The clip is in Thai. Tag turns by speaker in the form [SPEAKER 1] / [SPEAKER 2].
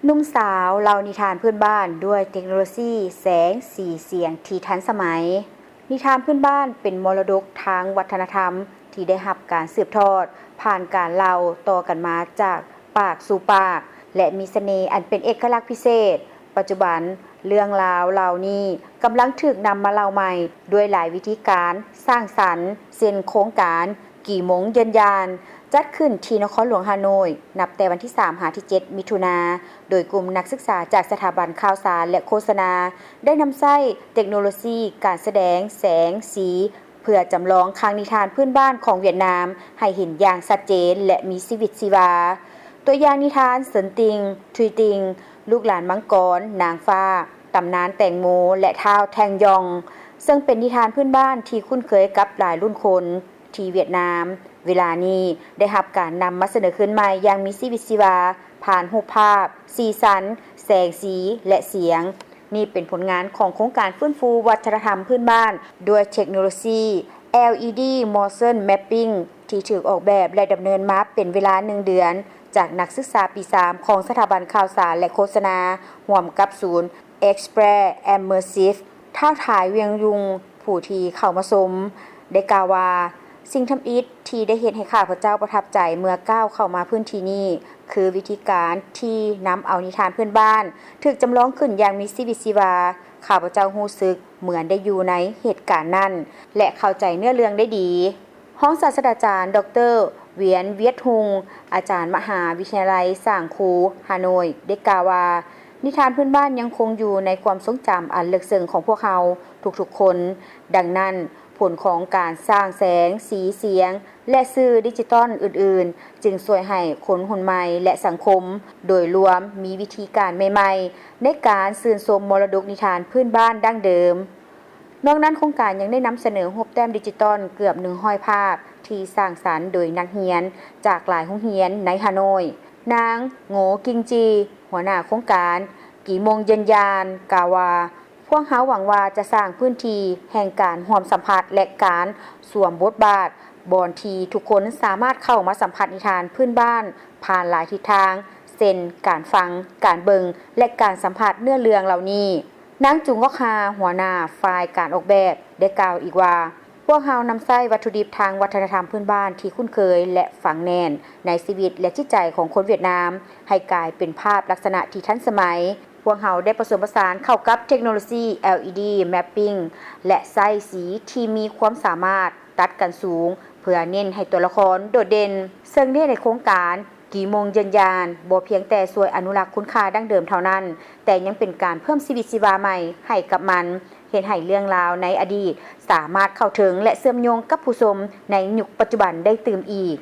[SPEAKER 1] นุ่มสาวเล่านิทานพื้นบ้านด้วยเทคโนโลยีแสงสีเสียงที่ทันสมัยนิทานพื้นบ้านเป็นมรดกทางวัฒนธรรมที่ได้รับการสืบทอดผ่านการเล่าต่อกันมาจากปากสู่ปากและมีเสน่ห์อันเป็นเอกลักษณ์พิเศษปัจจุบันเรื่องราวเหล่านี้กำลังถูกนำมาเล่าใหม่ด้วยหลายวิธีการสร้างสรรค์เช่นโครงการกี่มงเยือนยานจัดขึ้นที่นครหลวงฮานอยนับแต่วันที่3 ถึง 7 มิถุนายนโดยกลุ่มนักศึกษาจากสถาบันข่าวสารและโฆษณาได้นำใช้เทคโนโลยีการแสดงแสงสีเพื่อจำลองคางนิทานพื้นบ้านของเวียดนามให้เห็นอย่างชัดเจนและมีชีวิตชีวาตัวอย่างนิทานเสินติงทุยติงลูกหลานมังกรนางฟ้าตำนานแตงโมและท้าวแทงยองซึ่งเป็นนิทานพื้นบ้านที่คุ้นเคยกับหลายรุ่นคนที่เวียดนามเวลานี้ได้รับการนำมาเสนอขึ้นใหม่อย่างมีชีวิตชีวาผ่านรูปภาพสีสันแสงสีและเสียงนี่เป็นผลงานของโครงการฟื้นฟูวัฒนธรรมพื้นบ้านด้วยเทคโนโลยี LED Motion Mapping ที่ถูกออกแบบและดำเนินมาเป็นเวลา1 เดือนจากนักศึกษาปี 3 ของสถาบันข่าวสารและโฆษณาร่วมกับศูนย์ Express Immersive ท้าวถ่ายเวียงยุงผู้ที่เข้ามาชมได้กล่าวว่าสิ่งทำอิฐที่ได้เห็นให้ข้าพเจ้าประทับใจเมื่อก้าวเข้ามาพื้นที่นี้คือวิธีการที่นำเอานิทานเพื่อนบ้านถูกจำลองขึ้นอย่างมีชีวิตชีวาข้าพเจ้ารู้สึกเหมือนได้อยู่ในเหตุการณ์นั้นและเข้าใจเนื้อเรื่องได้ดีห้องศาสตราจารย์ดร.เวียนเวียดฮุงอาจารย์มหาวิทยาลัยสร้างครูฮานอยได้กล่าวว่านิทานพื้นบ้านยังคงอยู่ในความทรงจำอันลึกซึ้งของพวกเขาทุกๆคนดังนั้นผลของการสร้างแสงสีเสียงและสื่อดิจิตอลอื่นๆจึงช่วยให้คนรุ่นใหม่และสังคมโดยรวมมีวิธีการใหม่ๆในการชื่นชมมรดกนิทานพื้นบ้านดั้งเดิมนอกนั้นโครงการยังได้นำเสนอรูปแต้มดิจิตอลเกือบ100 ภาพที่สร้างสรรค์โดยนักเรียนจากหลายโรงเรียนในฮานอยนางโง่กิงจีหัวหน้าโครงการกี่โมงเย็นยานกล่าวว่าพวกเขาหวังว่าจะสร้างพื้นที่แห่งการร่วมสัมผัสและการสวมบทบาทบอนที่ทุกคนสามารถเข้ามาสัมผัสนิทานพื้นบ้านผ่านหลายทิศทางเช่นการฟังการเบิงและการสัมผัสเนื้อเรื่องเหล่านี้นางจุงกอกฮาหัวหน้าฝ่ายการออกแบบได้กล่าวอีกว่าพวกเขานำใช้วัตถุดิบทางวัฒนธรรมพื้นบ้านที่คุ้นเคยและฝังแน่นในชีวิตและจิตใจของคนเวียดนามให้กลายเป็นภาพลักษณะที่ทันสมัยพวกเขาได้ผสมผสานเข้ากับเทคโนโลยี LED Mapping และใช้สีที่มีความสามารถตัดกันสูงเพื่อเน้นให้ตัวละครโดดเด่นซึ่งในโครงการกี่โมงเย็นยานบ่เพียงแต่ช่วยอนุรักษ์คุณค่าดั้งเดิมเท่านั้นแต่ยังเป็นการเพิ่มชีวิตชีวาใหม่ให้กับมันเห็นให้เรื่องราวในอดีตสามารถเข้าถึงและเชื่อมโยงกับผู้ชมในยุคปัจจุบันได้ตื่มอีก